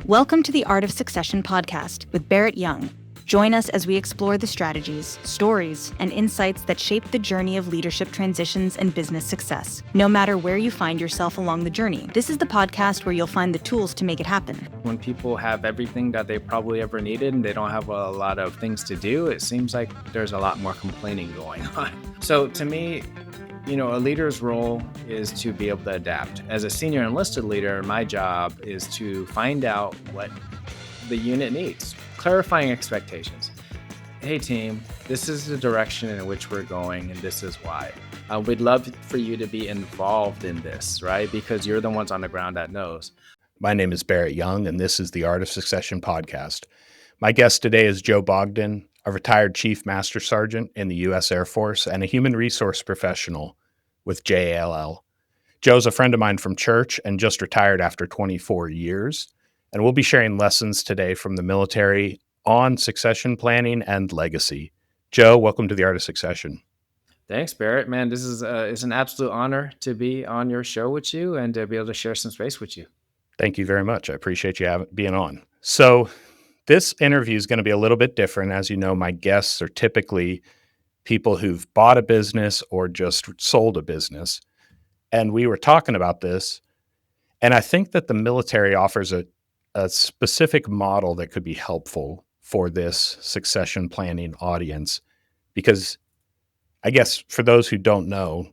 Welcome to the Art of Succession podcast with Barrett Young. Join us as we explore the strategies, stories, and insights that shape the journey of leadership transitions and business success. No matter where you find yourself along the journey, this is the podcast where you'll find the tools to make it happen. When people have everything that they probably ever needed and they don't have a lot of things to do, it seems like there's a lot more complaining going on. So to me, a leader's role is to be able to adapt. As a senior enlisted leader, my job is to find out what the unit needs, clarifying expectations. Hey team, this is the direction in which we're going and this is why. We'd love for you to be involved in this, right? Because you're the ones on the ground that knows. My name is Barrett Young, and this is the Art of Succession podcast. My guest today is Joe Bogdan, a retired Chief Master Sergeant in the U.S. Air Force and a human resource professional with JALL. Joe's a friend of mine from church and just retired after 24 years, and we'll be sharing lessons today from the military on succession planning and legacy. Joe, welcome to the Art of Succession. Thanks, Barrett. Man, this is it's an absolute honor to be on your show with you and to be able to share some space with you. Thank you very much. I appreciate you being on. So this interview is going to be a little bit different. As you know, my guests are typically people who've bought a business or just sold a business. And we were talking about this, and I think that the military offers a specific model that could be helpful for this succession planning audience. Because I guess for those who don't know,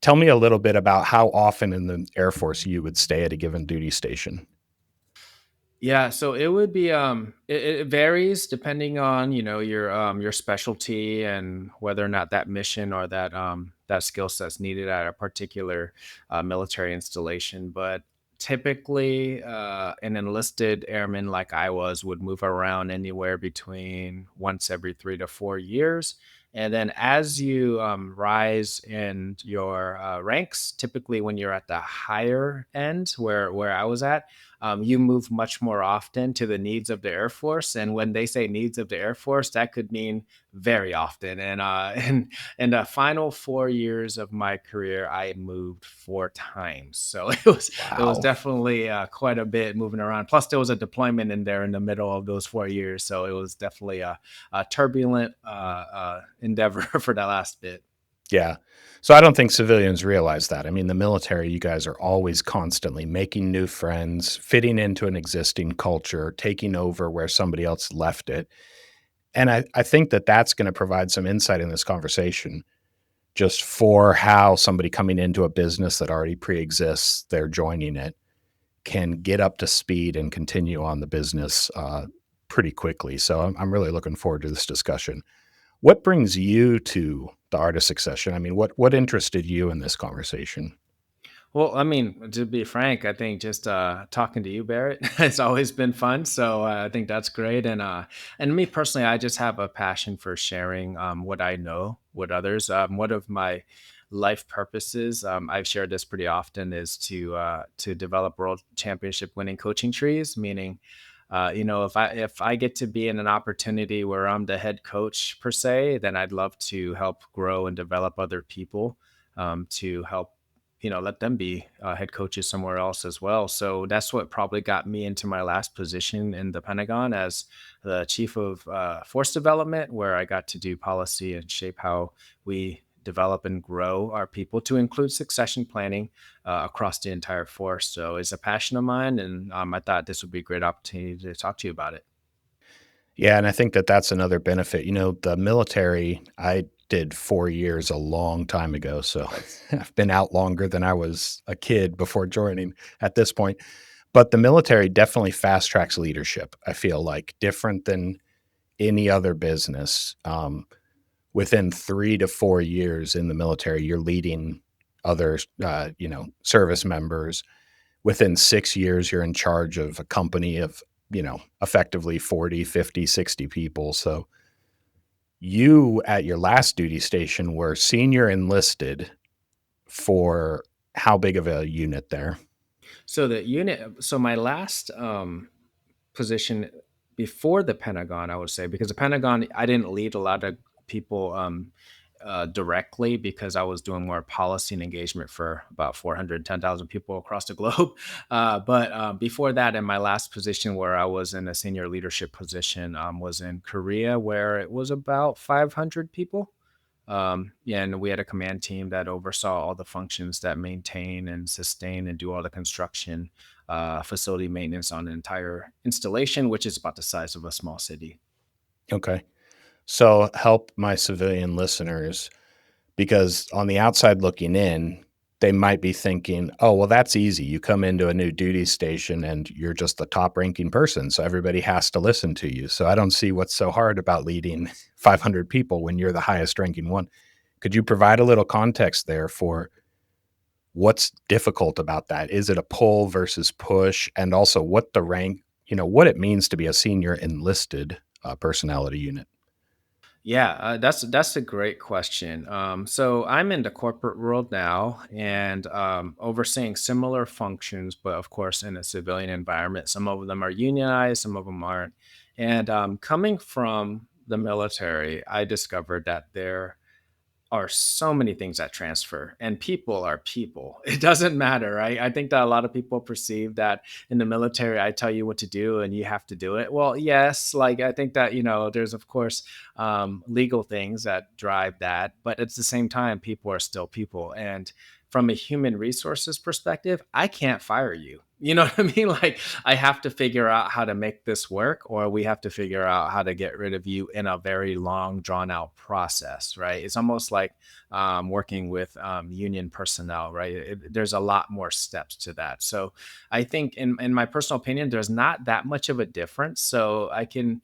tell me a little bit about how often in the Air Force you would stay at a given duty station. Yeah, so it would be it varies depending on, your specialty and whether or not that mission or that skill set's needed at a particular military installation. But typically, an enlisted airman like I was would move around anywhere between once every 3 to 4 years. And then as you rise in your ranks, typically when you're at the higher end where I was at, you move much more often to the needs of the Air Force. And when they say needs of the Air Force, that could mean very often. And in the final 4 years of my career, I moved 4 times. So it was definitely quite a bit moving around. Plus, there was a deployment in there in the middle of those 4 years. So it was definitely a turbulent endeavor for that last bit. Yeah. So I don't think civilians realize that. I mean, the military, you guys are always constantly making new friends, fitting into an existing culture, taking over where somebody else left it. And I think that that's going to provide some insight in this conversation just for how somebody coming into a business that already pre-exists, they're joining it, can get up to speed and continue on the business pretty quickly. So I'm really looking forward to this discussion. What brings you to the Art of Succession? I mean, what interested you in this conversation? Well, I mean, to be frank, I think just talking to you, Barrett, it's always been fun. So I think that's great. And me personally, I just have a passion for sharing what I know with others. One of my life purposes, I've shared this pretty often, is to develop world championship winning coaching trees. Meaning, if I get to be in an opportunity where I'm the head coach per se, then I'd love to help grow and develop other people to help let them be head coaches somewhere else as well. So that's what probably got me into my last position in the Pentagon as the chief of force development, where I got to do policy and shape how we develop and grow our people to include succession planning across the entire force. So it's a passion of mine, and I thought this would be a great opportunity to talk to you about it. Yeah, and I think that that's another benefit. The military, I did 4 years a long time ago, so I've been out longer than I was a kid before joining at this point. But the military definitely fast tracks leadership. I feel like different than any other business. Within 3 to 4 years in the military, you're leading other, service members. Within 6 years, you're in charge of a company of, effectively 40, 50, 60 people. So you at your last duty station were senior enlisted for how big of a unit there? So my last position before the Pentagon, I would say, because the Pentagon, I didn't lead a lot of people directly because I was doing more policy and engagement for about 410,000 people across the globe. But before that, in my last position where I was in a senior leadership position, was in Korea, where it was about 500 people. Yeah, and we had a command team that oversaw all the functions that maintain and sustain and do all the construction, facility maintenance on the entire installation, which is about the size of a small city. Okay. So help my civilian listeners because on the outside looking in, they might be thinking, oh, well, that's easy. You come into a new duty station and you're just the top ranking person. So everybody has to listen to you. So I don't see what's so hard about leading 500 people when you're the highest ranking one. Could you provide a little context there for what's difficult about that? Is it a pull versus push? And also what the rank, what it means to be a senior enlisted personality unit? Yeah, that's a great question. So I'm in the corporate world now and overseeing similar functions, but of course in a civilian environment. Some of them are unionized, some of them aren't. And coming from the military, I discovered that there are so many things that transfer, and people are people. It doesn't matter, right? I think that a lot of people perceive that in the military I tell you what to do and you have to do it. Well, yes, like I think that there's of course legal things that drive that, but at the same time people are still people. And from a human resources perspective, I can't fire you. You know what I mean? Like, I have to figure out how to make this work, or we have to figure out how to get rid of you in a very long, drawn out process, right? It's almost like working with union personnel, right? There's a lot more steps to that. So I think, in my personal opinion, there's not that much of a difference. So I can,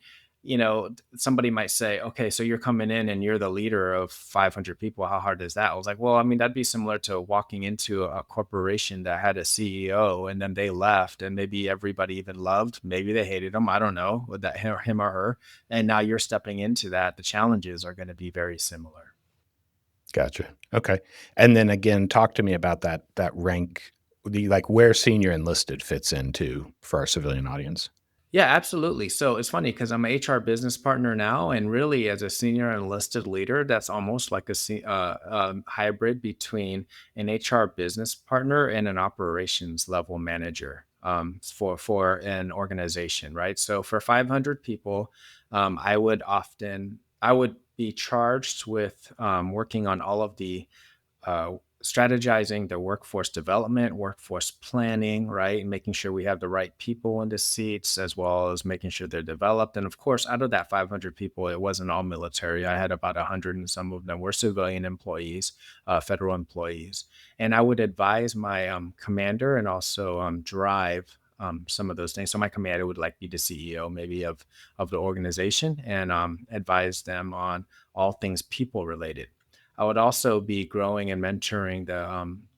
somebody might say, okay, so you're coming in and you're the leader of 500 people. How hard is that? I was like, well, I mean, that'd be similar to walking into a corporation that had a CEO and then they left and maybe everybody even loved, maybe they hated him. I don't know, with that him or her. And now you're stepping into that. The challenges are going to be very similar. Gotcha. Okay. And then again, talk to me about that rank, like where senior enlisted fits into for our civilian audience. Yeah, absolutely. So it's funny because I'm a HR business partner now, and really, as a senior enlisted leader, that's almost like hybrid between an HR business partner and an operations level manager for an organization, right? So for 500 people, I would be charged with working on all of the uh, strategizing the workforce development, workforce planning, right? And making sure we have the right people in the seats, as well as making sure they're developed. And of course, out of that 500 people, it wasn't all military. I had about 100, and some of them were civilian employees, federal employees. And I would advise my commander and also drive. Some of those things. So my commander would like be the CEO, maybe of the organization, and advise them on all things people related. I would also be growing and mentoring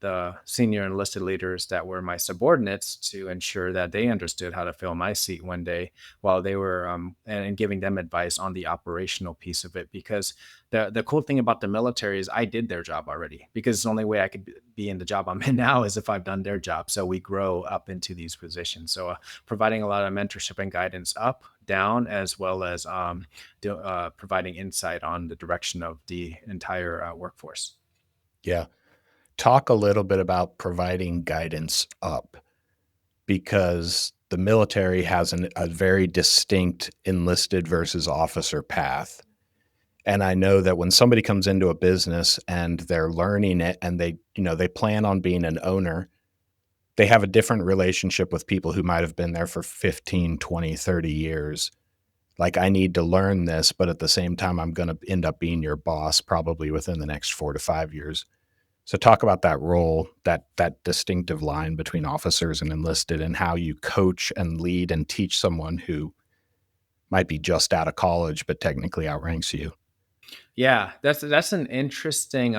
the senior enlisted leaders that were my subordinates to ensure that they understood how to fill my seat one day while they were and giving them advice on the operational piece of it. Because the cool thing about the military is I did their job already. Because the only way I could be in the job I'm in now is if I've done their job. So we grow up into these positions. So providing a lot of mentorship and guidance up, down, as well as providing insight on the direction of the entire workforce. Yeah. Talk a little bit about providing guidance up because the military has a very distinct enlisted versus officer path. And I know that when somebody comes into a business and they're learning it and they plan on being an owner, they have a different relationship with people who might have been there for 15, 20, 30 years. Like, I need to learn this, but at the same time, I'm going to end up being your boss probably within the next 4 to 5 years. So talk about that role, that distinctive line between officers and enlisted and how you coach and lead and teach someone who might be just out of college, but technically outranks you. Yeah, that's an interesting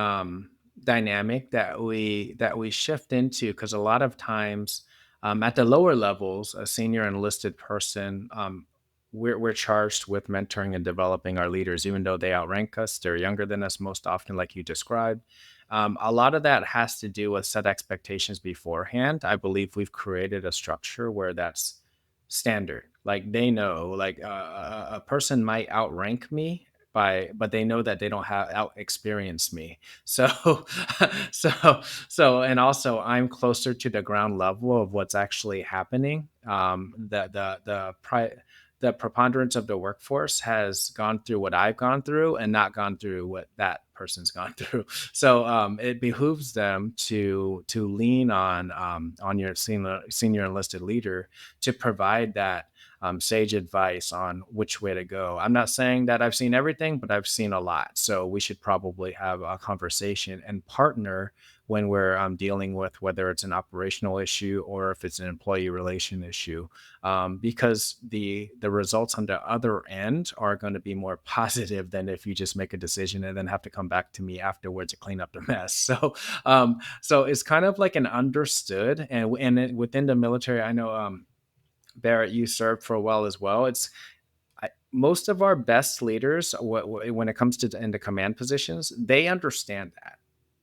dynamic that we shift into, because a lot of times at the lower levels, a senior enlisted person, we're charged with mentoring and developing our leaders, even though they outrank us. They're younger than us most often, like you described. A lot of that has to do with set expectations beforehand. I believe we've created a structure where that's standard. Like, they know, like a person might outrank me but they know that they don't have out experience me. So, so, and also I'm closer to the ground level of what's actually happening. The preponderance of the workforce has gone through what I've gone through and not gone through what that person's gone through. So it behooves them to lean on your senior enlisted leader to provide that sage advice on which way to go. I'm not saying that I've seen everything, but I've seen a lot. So we should probably have a conversation and partner when we're dealing with whether it's an operational issue or if it's an employee relation issue, because the results on the other end are going to be more positive than if you just make a decision and then have to come back to me afterwards to clean up the mess. So it's kind of like an understood, within the military, I know. Barrett, you served for a while as well. Most of our best leaders, when it comes to in the command positions, they understand that.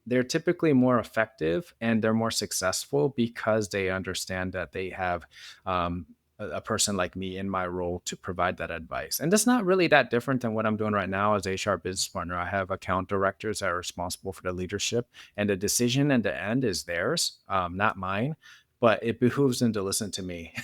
They're typically more effective and they're more successful because they understand that they have a person like me in my role to provide that advice. And that's not really that different than what I'm doing right now as HR business partner. I have account directors that are responsible for the leadership, and the decision in the end is theirs, not mine. But it behooves them to listen to me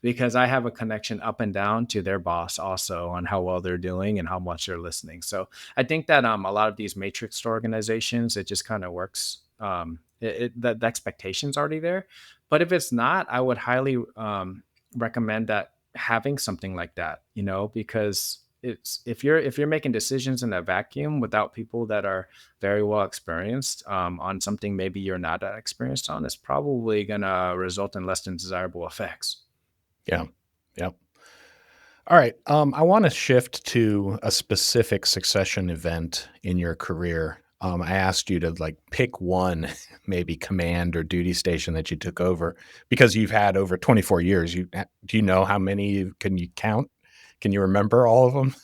because I have a connection up and down to their boss also on how well they're doing and how much they're listening. So I think that a lot of these matrix organizations, it just kind of works. The expectation's already there. But if it's not, I would highly recommend that having something like that, because it's if you're making decisions in a vacuum without people that are very well experienced on something maybe you're not that experienced on, it's probably gonna result in less than desirable effects. Yeah. Yep. All right. I want to shift to a specific succession event in your career. I asked you to like pick one, maybe command or duty station that you took over because you've had over 24 years. Do you know how many? Can you count? Can you remember all of them?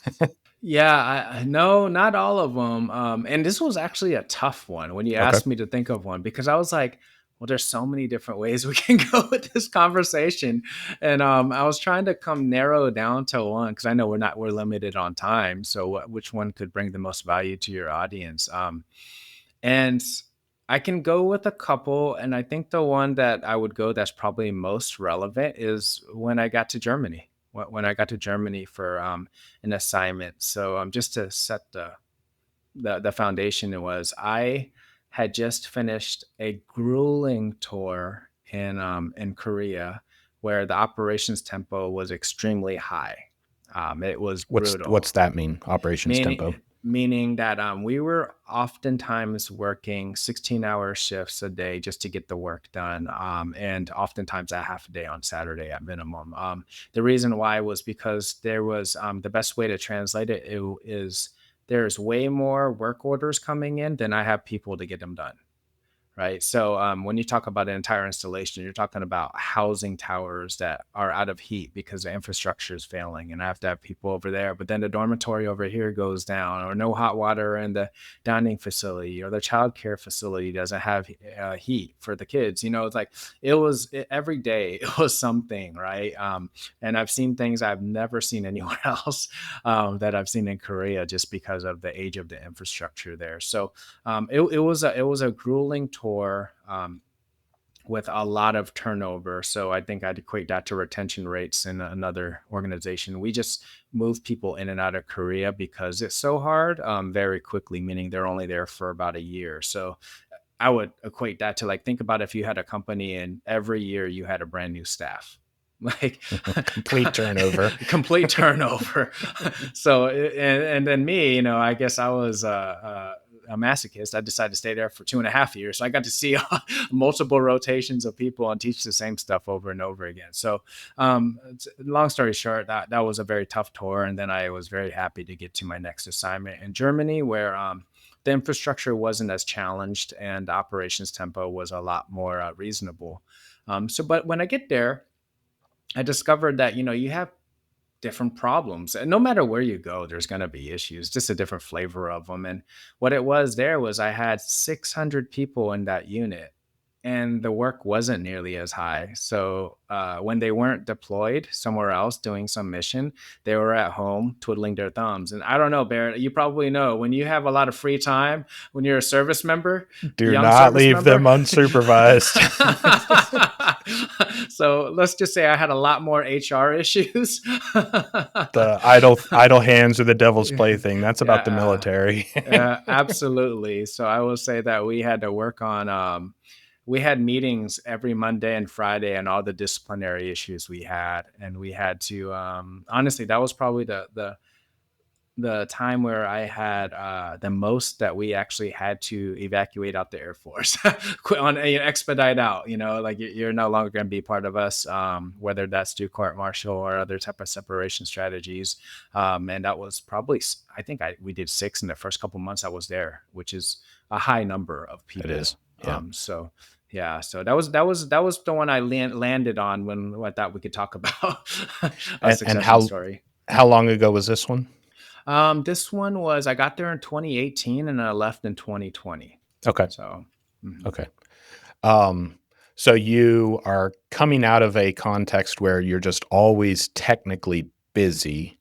Yeah, no, not all of them. And this was actually a tough one when you Okay. asked me to think of one because I was like, well, there's so many different ways we can go with this conversation. And I was trying to come narrow down to one because I know we're limited on time. So which one could bring the most value to your audience? And I can go with a couple. And I think the one that I would go that's probably most relevant is when I got to Germany. When I got to Germany for an assignment. So just to set the foundation, it was I had just finished a grueling tour in Korea where the operations tempo was extremely high. It was brutal. What's that mean? Operations tempo. Meaning that we were oftentimes working 16-hour shifts a day just to get the work done, and oftentimes a half a day on Saturday at minimum. The reason why was because there was the best way to translate it is there's way more work orders coming in than I have people to get them done. Right. So when you talk about an entire installation, you're talking about housing towers that are out of heat because the infrastructure is failing and I have to have people over there. But then the dormitory over here goes down, or no hot water in the dining facility, or the childcare facility doesn't have heat for the kids. It's like every day it was something. Right. And I've seen things I've never seen anywhere else that I've seen in Korea just because of the age of the infrastructure there. So it was a grueling tour with a lot of turnover. So I think I'd equate that to retention rates in another organization. We just move people in and out of Korea because it's so hard very quickly, meaning they're only there for about a year. So I would equate that to like, think about if you had a company and every year you had a brand new staff. Like Complete turnover. complete turnover. So and then me, I guess I was a masochist. I decided to stay there for 2.5 years. So I got to see multiple rotations of people and teach the same stuff over and over again. So long story short, that was a very tough tour. And then I was very happy to get to my next assignment in Germany where the infrastructure wasn't as challenged and the operations tempo was a lot more reasonable. But when I get there, I discovered that, you have different problems. And no matter where you go, there's going to be issues, just a different flavor of them. And what it was there was I had 600 people in that unit. and the work wasn't nearly as high. So when they weren't deployed somewhere else doing some mission, they were at home twiddling their thumbs. And I don't know, Barrett, you probably know when you have a lot of free time when you're a service member, Do young not service leave them member. unsupervised. So let's just say I had a lot more HR issues. The idle hands are the devil's plaything. That's about the Yeah, military. absolutely. So I will say that we had to work on we had meetings every Monday and Friday on all the disciplinary issues we had, and we had to honestly, that was probably the time where I had the most that we actually had to evacuate out the Air Force, quit on expedite out. Like you're no longer going to be part of us, whether that's through court martial or other type of separation strategies. And that was probably, I think we did 6 in the first couple months I was there, which is a high number of It people. is. Yeah. So yeah, so that was the one I landed on when I thought we could talk about a And succession story. how long ago was this one? This one was I got there in 2018 and I left in 2020. Okay. So, mhm. Okay. Um, so you are coming out of a context where you're just always technically busy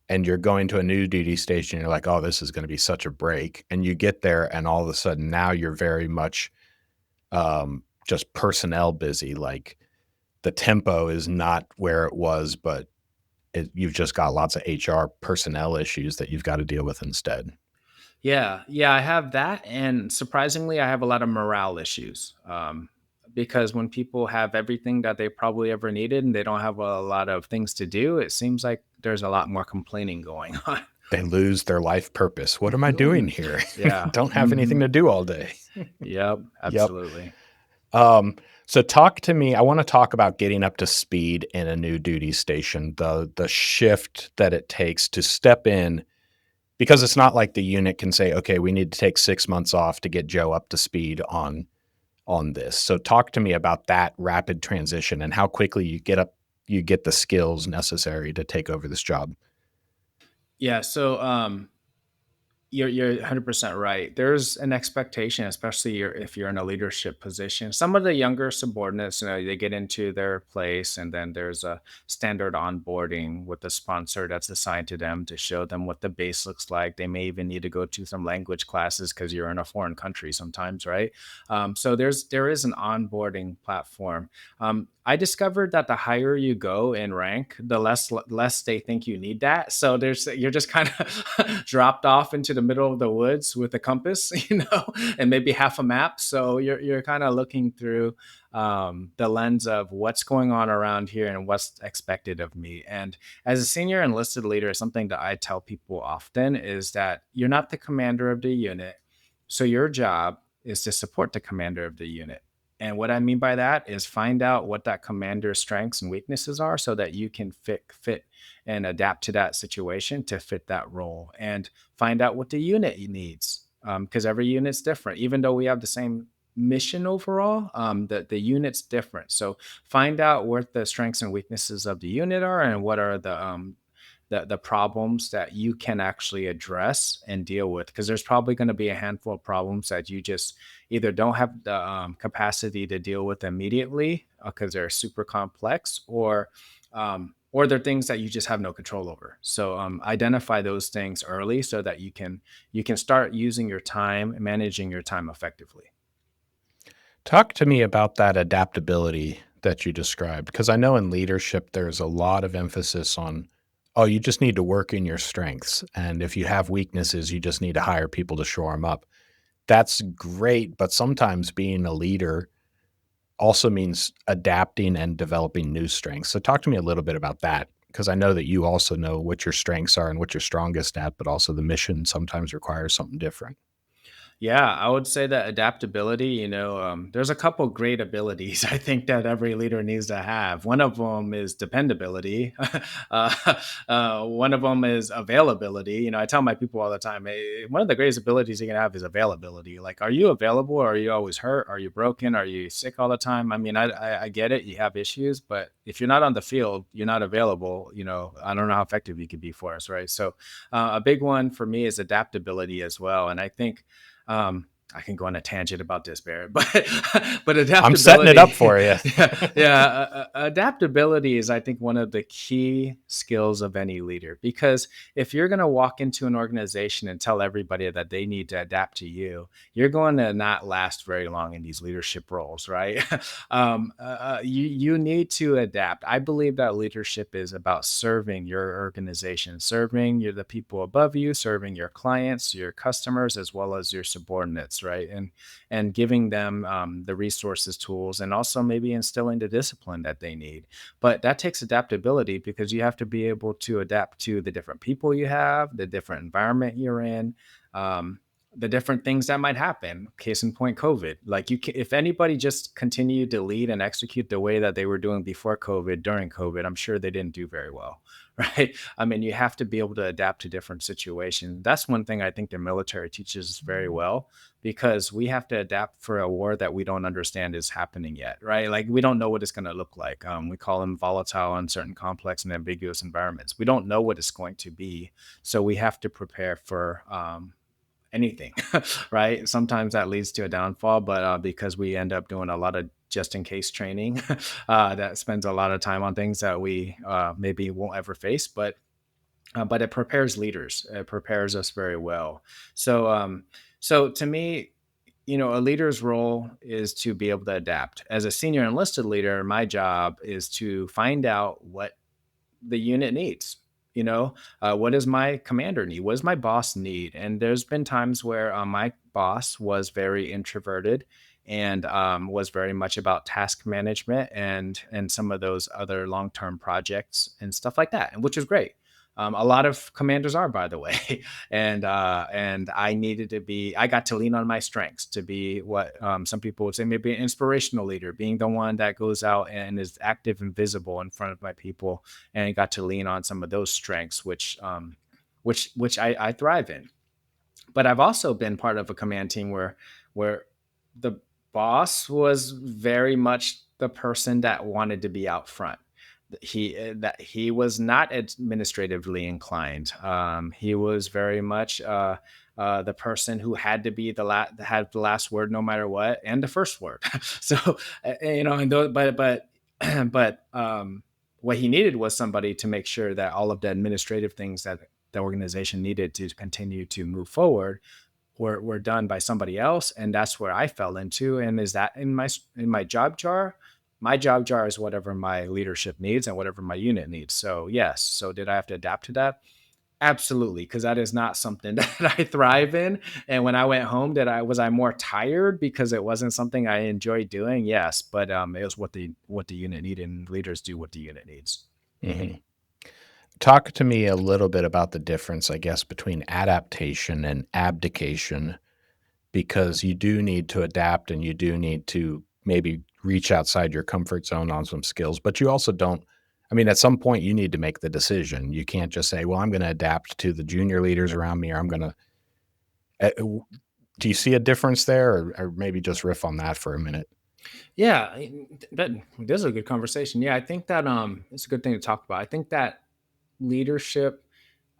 and you're going to a new duty station. You're like, oh, this is going to be such a break. And you get there and all of a sudden now you're very much just personnel busy. Like the tempo is not where it was, but you've just got lots of HR personnel issues that you've got to deal with instead. Yeah, I have that, and surprisingly, I have a lot of morale issues. Because when people have everything that they probably ever needed and they don't have a lot of things to do, it seems like there's a lot more complaining going on. They lose their life purpose. What am I doing here? Yeah. Don't have anything to do all day. Yep. Yep. Absolutely. So talk to me. I want to talk about getting up to speed in a new duty station, the shift that it takes to step in, because it's not like the unit can say, okay, we need to take 6 months off to get Joe up to speed on this. So talk to me about that rapid transition and how quickly you get the skills necessary to take over this job. Yeah. So, you're 100% right. There's an expectation, especially if you're in a leadership position. Some of the younger subordinates, they get into their place, and then there's a standard onboarding with the sponsor that's assigned to them to show them what the base looks like. They may even need to go to some language classes because you're in a foreign country sometimes, right? So there is an onboarding platform. I discovered that the higher you go in rank, the less they think you need that. So you're just kind of dropped off into the middle of the woods with a compass, and maybe half a map. So you're kind of looking through the lens of what's going on around here and what's expected of me. And as a senior enlisted leader, something that I tell people often is that you're not the commander of the unit. So your job is to support the commander of the unit. And what I mean by that is find out what that commander's strengths and weaknesses are so that you can fit and adapt to that situation to fit that role, and find out what the unit needs. Because every unit's different. Even though we have the same mission overall, the unit's different. So find out what the strengths and weaknesses of the unit are, and what are the problems that you can actually address and deal with, because there's probably going to be a handful of problems that you just either don't have the capacity to deal with immediately because they're super complex, or they're things that you just have no control over. So identify those things early so that you can start using your time, managing your time effectively. Talk to me about that adaptability that you described, because I know in leadership there's a lot of emphasis on, oh, you just need to work in your strengths. And if you have weaknesses, you just need to hire people to shore them up. That's great. But sometimes being a leader also means adapting and developing new strengths. So talk to me a little bit about that, because I know that you also know what your strengths are and what you're strongest at, but also the mission sometimes requires something different. Yeah, I would say that adaptability, there's a couple great abilities I think that every leader needs to have. One of them is dependability. uh, one of them is availability. I tell my people all the time, hey, one of the greatest abilities you can have is availability. Like, are you available? Or are you always hurt? Are you broken? Are you sick all the time? I mean, I get it. You have issues, but if you're not on the field, you're not available. I don't know how effective you could be for us, right? So a big one for me is adaptability as well. And I think I can go on a tangent about this, Barrett, but but I'm setting it up adaptability, for you. adaptability is, I think, one of the key skills of any leader. Because if you're going to walk into an organization and tell everybody that they need to adapt to you, you're going to not last very long in these leadership roles, right? You need to adapt. I believe that leadership is about serving your organization, serving the people above you, serving your clients, your customers, as well as your subordinates, right? And giving them the resources, tools, and also maybe instilling the discipline that they need. But that takes adaptability, because you have to be able to adapt to the different people you have, the different environment you're in. Um, the different things that might happen. Case in point, COVID. Like if anybody just continued to lead and execute the way that they were doing before COVID, during COVID, I'm sure they didn't do very well, right? I mean, you have to be able to adapt to different situations. That's one thing I think the military teaches us very well, because we have to adapt for a war that we don't understand is happening yet, right? Like we don't know what it's going to look like. We call them volatile, uncertain, complex, and ambiguous environments. We don't know what it's going to be, so we have to prepare for anything, right? Sometimes that leads to a downfall, but because we end up doing a lot of just in case training that spends a lot of time on things that we maybe won't ever face, but it prepares leaders. It prepares us very well. So to me, a leader's role is to be able to adapt. As a senior enlisted leader, my job is to find out what the unit needs. What does my commander need? What does my boss need? And there's been times where my boss was very introverted and was very much about task management and some of those other long-term projects and stuff like that, and which is great. A lot of commanders are, by the way, and I got to lean on my strengths to be what some people would say maybe an inspirational leader, being the one that goes out and is active and visible in front of my people, and I got to lean on some of those strengths, which I thrive in. But I've also been part of a command team where the boss was very much the person that wanted to be out front. He was not administratively inclined. He was very much the person who had to be had the last word no matter what, and the first word. So and but what he needed was somebody to make sure that all of the administrative things that the organization needed to continue to move forward were done by somebody else. And that's where I fell into. And is that in my job jar? My job jar is whatever my leadership needs and whatever my unit needs. So yes. So did I have to adapt to that? Absolutely, because that is not something that I thrive in. And when I went home, was I more tired because it wasn't something I enjoyed doing? Yes, but it was what the unit needed, and leaders do what the unit needs. Hmm. Talk to me a little bit about the difference, I guess, between adaptation and abdication, because you do need to adapt and you do need to maybe reach outside your comfort zone on some skills, but you also don't. I mean, at some point, you need to make the decision. You can't just say, well, I'm going to adapt to the junior leaders around me, or I'm going to. Do you see a difference there, or maybe just riff on that for a minute? Yeah, that is a good conversation. Yeah, I think that it's a good thing to talk about. I think that leadership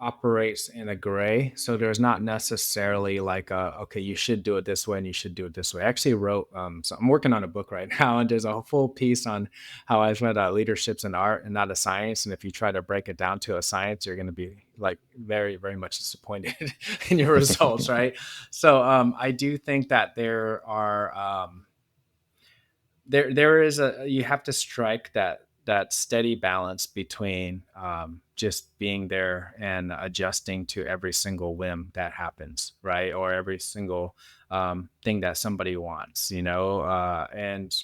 operates in a gray, so there's not necessarily like okay, you should do it this way and you should do it this way. I actually wrote so I'm working on a book right now, and there's a full piece on how I found out leadership's an art and not a science, and if you try to break it down to a science, you're going to be like very, very much disappointed in your results, right? So I do think that there is you have to strike that steady balance between just being there and adjusting to every single whim that happens, right? Or every single thing that somebody wants, and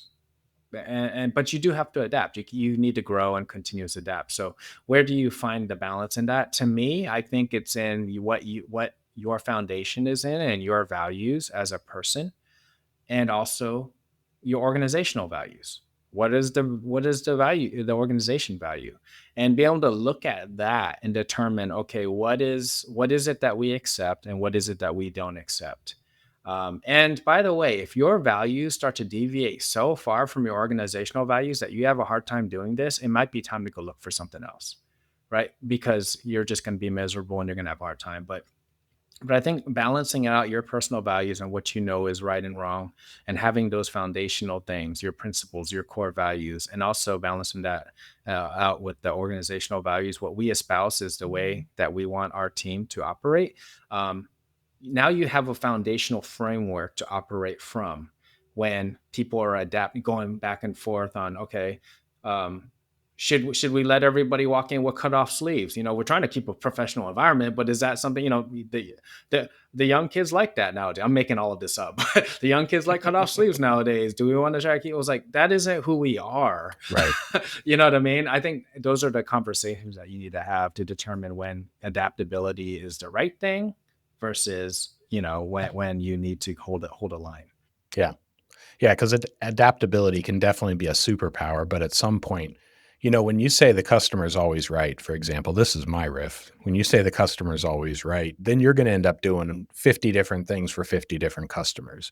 but you do have to adapt. You need to grow and continuously adapt. So where do you find the balance in that? To me, I think it's in what your foundation is in and your values as a person, and also your organizational values. What is the value, the organization value, and be able to look at that and determine, okay, what is it that we accept and what is it that we don't accept. And by the way, if your values start to deviate so far from your organizational values that you have a hard time doing this, it might be time to go look for something else, right? Because you're just going to be miserable and you're going to have a hard time. But But I think balancing out your personal values and what you know is right and wrong, and having those foundational things, your principles, your core values, and also balancing that out with the organizational values, what we espouse is the way that we want our team to operate. Um, Now you have a foundational framework to operate from when people are adapting, going back and forth on, okay, um, should we let everybody walk in with cut off sleeves? We're trying to keep a professional environment, but is that something, the young kids like that nowadays? I'm making all of this up. The young kids like cut off sleeves nowadays. Do we want to try to keep? It was like, that isn't who we are. Right. You know what I mean? I think those are the conversations that you need to have to determine when adaptability is the right thing versus, when you need to hold a line. Yeah. Yeah, because adaptability can definitely be a superpower, but at some point, when you say the customer is always right, for example, this is my riff. When you say the customer is always right, then you're going to end up doing 50 different things for 50 different customers.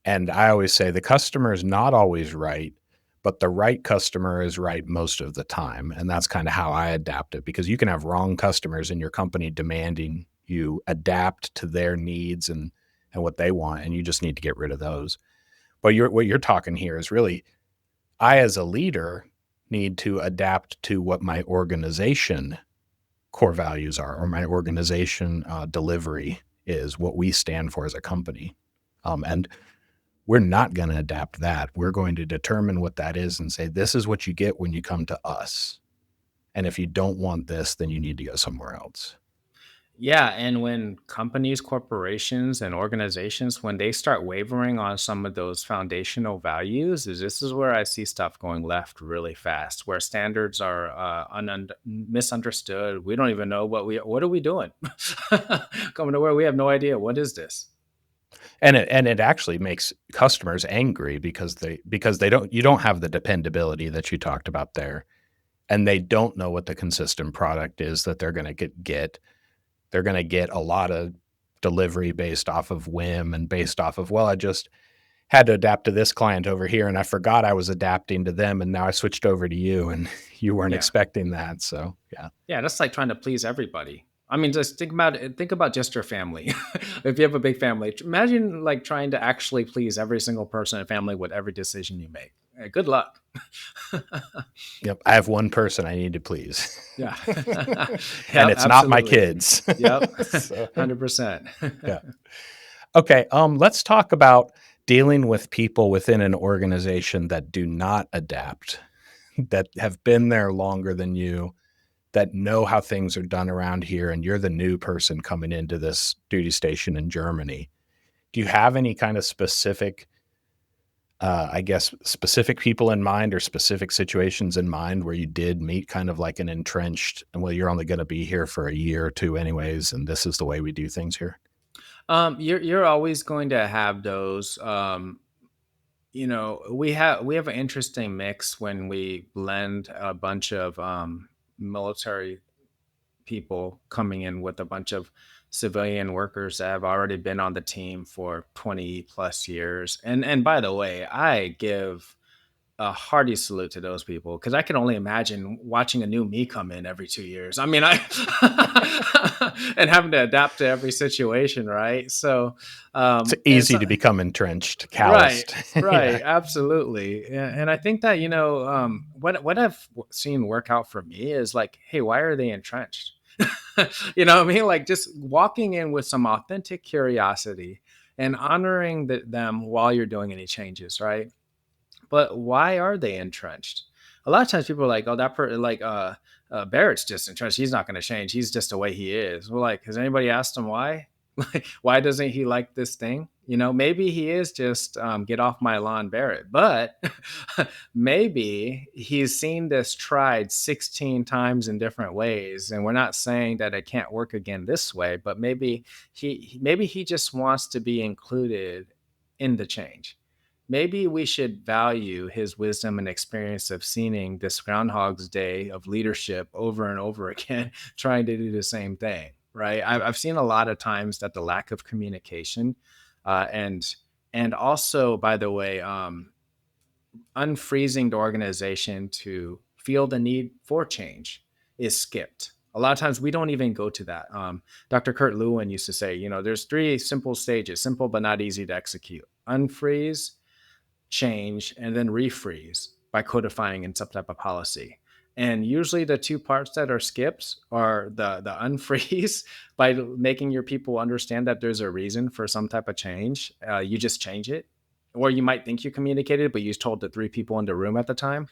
And I always say the customer is not always right, but the right customer is right most of the time. And that's kind of how I adapt it, because you can have wrong customers in your company demanding you adapt to their needs and what they want, and you just need to get rid of those. But what you're talking here is really, I as a leader need to adapt to what my organization core values are, or my organization delivery is, what we stand for as a company. And we're not going to adapt that. We're going to determine what that is and say, this is what you get when you come to us. And if you don't want this, then you need to go somewhere else. Yeah, and when companies, corporations, and organizations, when they start wavering on some of those foundational values, this is where I see stuff going left really fast, where standards are misunderstood. We don't even know what are we doing? Coming to where we have no idea what is this. And it actually makes customers angry because they don't you don't have the dependability that you talked about there, and they don't know what the consistent product is that they're going to get. They're going to get a lot of delivery based off of whim and based off of, well, I just had to adapt to this client over here and I forgot I was adapting to them and now I switched over to you and you weren't Yeah. expecting that. So, yeah. Yeah, that's like trying to please everybody. I mean, just think about it. Think about just your family. If you have a big family, imagine like trying to actually please every single person in the family with every decision you make. Good luck. Yep. I have one person I need to please. Yeah. And Yep, it's not my absolutely. kids. Yep. So, 100%. yeah. Okay. Let's talk about dealing with people within an organization that do not adapt, that have been there longer than you, that know how things are done around here, and you're the new person coming into this duty station in Germany. Do you have any kind of specific, I guess, specific people in mind or specific situations in mind where you did meet kind of like an entrenched, and well, you're only going to be here for a year or two anyways, and this is the way we do things here? You're always going to have those. We have an interesting mix when we blend a bunch of military people coming in with a bunch of civilian workers that have already been on the team for 20 plus years. And by the way, I give a hearty salute to those people because I can only imagine watching a new me come in every 2 years. I mean, I and having to adapt to every situation, right? So, It's and easy so to become entrenched, right, calloused. Yeah. right, absolutely. And I think that, what I've seen work out for me is like, hey, why are they entrenched? You know what I mean? Like just walking in with some authentic curiosity and honoring them while you're doing any changes, right? But why are they entrenched? A lot of times people are like, oh, Barrett's just entrenched. He's not going to change. He's just the way he is. Well, like, has anybody asked him why? Like, why doesn't he like this thing? Maybe he is just get off my lawn, Barrett. But maybe he's seen this tried 16 times in different ways, and we're not saying that it can't work again this way. But maybe he just wants to be included in the change. Maybe we should value his wisdom and experience of seeing this Groundhog's Day of leadership over and over again, trying to do the same thing, right? I've seen a lot of times that the lack of communication, and also, by the way, unfreezing the organization to feel the need for change is skipped. A lot of times we don't even go to that. Dr. Kurt Lewin used to say, there's three simple stages, simple but not easy to execute: unfreeze, change, and then refreeze by codifying in some type of policy. And usually the two parts that are skips are the unfreeze by making your people understand that there's a reason for some type of change. You just change it. Or you might think you communicated, but you told the three people in the room at the time.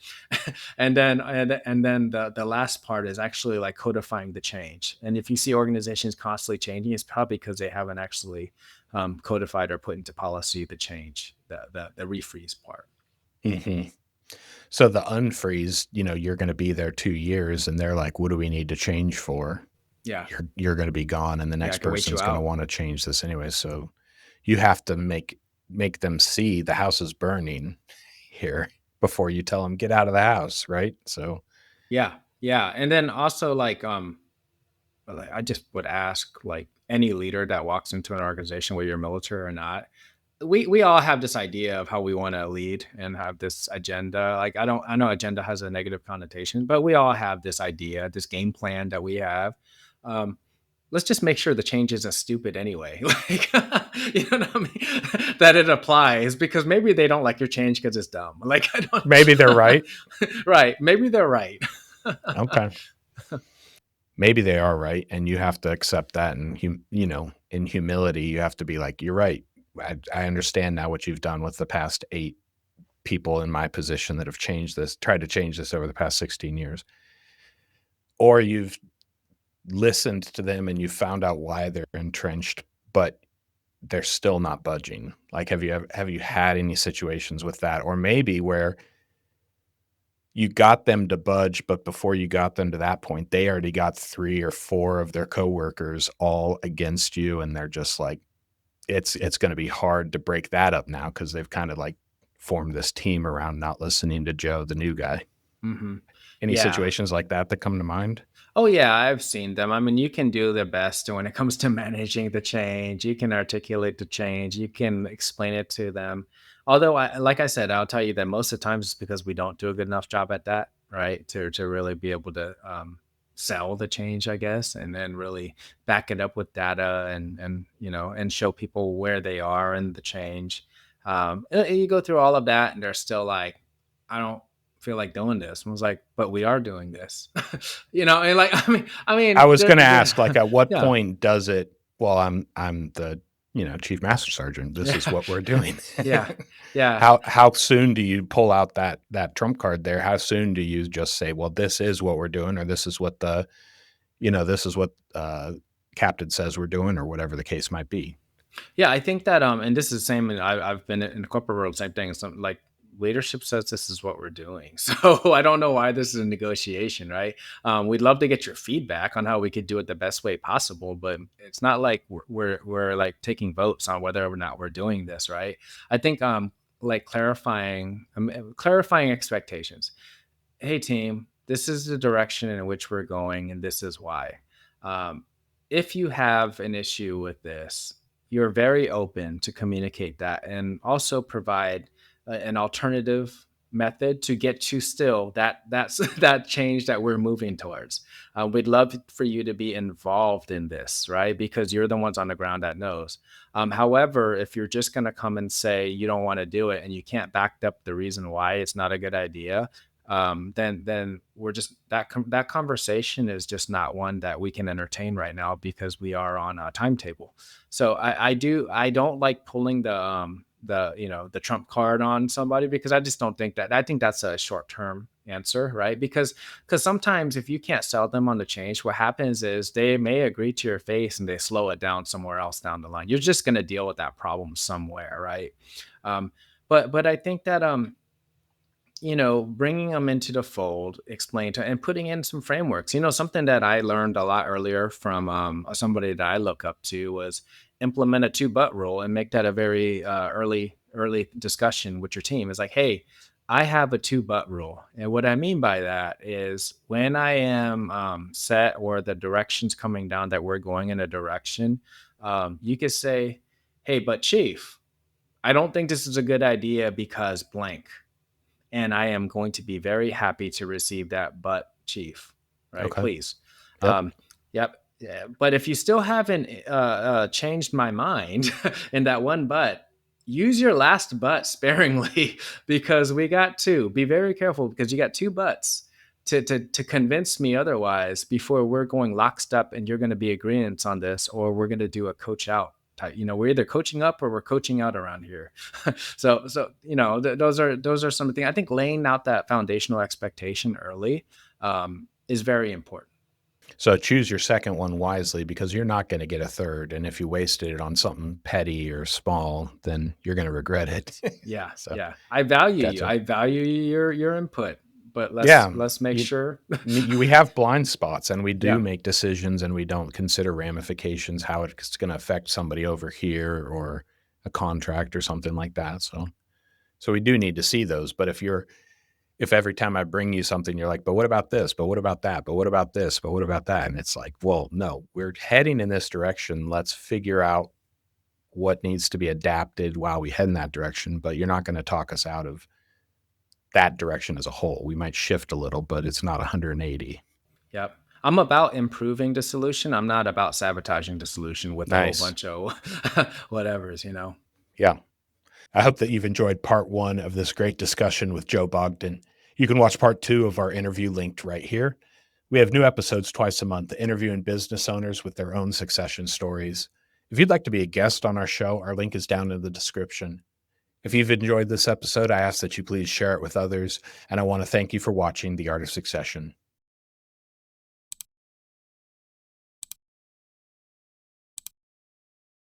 And then the last part is actually like codifying the change. And if you see organizations constantly changing, it's probably because they haven't actually codified or put into policy the change, the refreeze part. Hmm. So the unfreeze, you're going to be there 2 years, and they're like, "What do we need to change for?" Yeah. You're going to be gone, and the Yeah, I next can wait you person's going to out. want to change this anyway. So you have to make them see the house is burning here before you tell them get out of the house, right? So, Yeah. Yeah. And then also like, I just would ask like any leader that walks into an organization, whether you're military or not, we all have this idea of how we want to lead and have this agenda. Like I know agenda has a negative connotation, but we all have this idea, this game plan that we have. Um, let's just make sure the change isn't stupid anyway. Like, you know what I mean? That it applies, because maybe they don't like your change because it's dumb. Like, I maybe they're right. don't. Right? Maybe they're right. Okay. Maybe they are right, and you have to accept that, and in humility, you have to be like, "You're right. I understand now what you've done with the past 8 people in my position that have tried to change this over the past 16 years." Or you've listened to them and you found out why they're entrenched, but they're still not budging. Like, have you had any situations with that? Or maybe where you got them to budge, but before you got them to that point, they already got 3 or 4 of their coworkers all against you, and they're just like, it's gonna be hard to break that up now because 'cause they've kinda, like, formed this team around not listening to Joe, the new guy. Hmm. Any Yeah. situations like that that come to mind? Oh yeah, I've seen them. I mean, you can do the best when it comes to managing the change. You can articulate the change. You can explain it to them. Although, like I said, I'll tell you that most of the times it's because we don't do a good enough job at that, right? To really be able to sell the change, I guess, and then really back it up with data and show people where they are in the change. And you go through all of that, and they're still like, I don't feel like doing this. And I was like, but we are doing this. And like, I was gonna ask, like, the at what yeah, point does it, "Well, I'm the, chief master sergeant. This is yeah, what we're doing." yeah, yeah. How soon do you pull out that trump card there? How soon do you just say, "Well, this is what we're doing," or "This is what this is what, captain says we're doing," or whatever the case might be? Yeah, I think that and this is the same. And I've been in the corporate world, same thing. Some like leadership says this is what we're doing. So I don't know why this is a negotiation, right? We'd love to get your feedback on how we could do it the best way possible, but it's not like we're like taking votes on whether or not we're doing this, right? I think like clarifying expectations. Hey team, this is the direction in which we're going, and this is why. Um, if you have an issue with this, you're very open to communicate that and also provide an alternative method to get to still that's that change that we're moving towards. We'd love for you to be involved in this, right? Because you're the ones on the ground that knows. However, if you're just going to come and say you don't want to do it and you can't back up the reason why it's not a good idea, then we're just that conversation is just not one that we can entertain right now because we are on a timetable. So I don't like pulling the trump card on somebody, because I just don't think that. I think that's a short term answer, right? Because sometimes if you can't sell them on the change, what happens is they may agree to your face and they slow it down somewhere else down the line. You're just going to deal with that problem somewhere, right? um, but I think that bringing them into the fold, explain to, and putting in some frameworks. Something that I learned a lot earlier from somebody that I look up to was implement a two but rule and make that a very early discussion with your team. Is like, hey, I have a two but rule. And what I mean by that is when I am set or the direction's coming down that we're going in a direction, you could say, hey, but chief, I don't think this is a good idea because blank, and I am going to be very happy to receive that, but chief, right? Okay. Please. Yep. Yep. Yeah. But if you still haven't changed my mind in that one butt, use your last butt sparingly because we got two. Be very careful because you got two butts to convince me otherwise before we're going lockstep and you're going to be agreeing on this, or we're going to do a coach out type. We're either coaching up or we're coaching out around here. So those are some of the things. I think laying out that foundational expectation early is very important. So choose your second one wisely because you're not going to get a third. And if you wasted it on something petty or small, then you're going to regret it. Yeah, So yeah. I value you. gotcha. I value your input, but Yeah. let's make sure. We have blind spots and we do Yeah, make decisions and we don't consider ramifications, how it's going to affect somebody over here or a contract or something like that. So we do need to see those. But if every time I bring you something, you're like, but what about this? But what about that? But what about this? But what about that? And it's like, well, no, we're heading in this direction. Let's figure out what needs to be adapted while we head in that direction. But you're not going to talk us out of that direction as a whole. We might shift a little, but it's not 180. yep. I'm about improving the solution. I'm not about sabotaging the solution with a whole Nice. bunch of whatevers. Yeah. I hope that you've enjoyed part 1 of this great discussion with Joe Bogdan. You can watch part 2 of our interview linked right here. We have new episodes twice a month, interviewing business owners with their own succession stories. If you'd like to be a guest on our show, our link is down in the description. If you've enjoyed this episode, I ask that you please share it with others, and I want to thank you for watching The Art of Succession.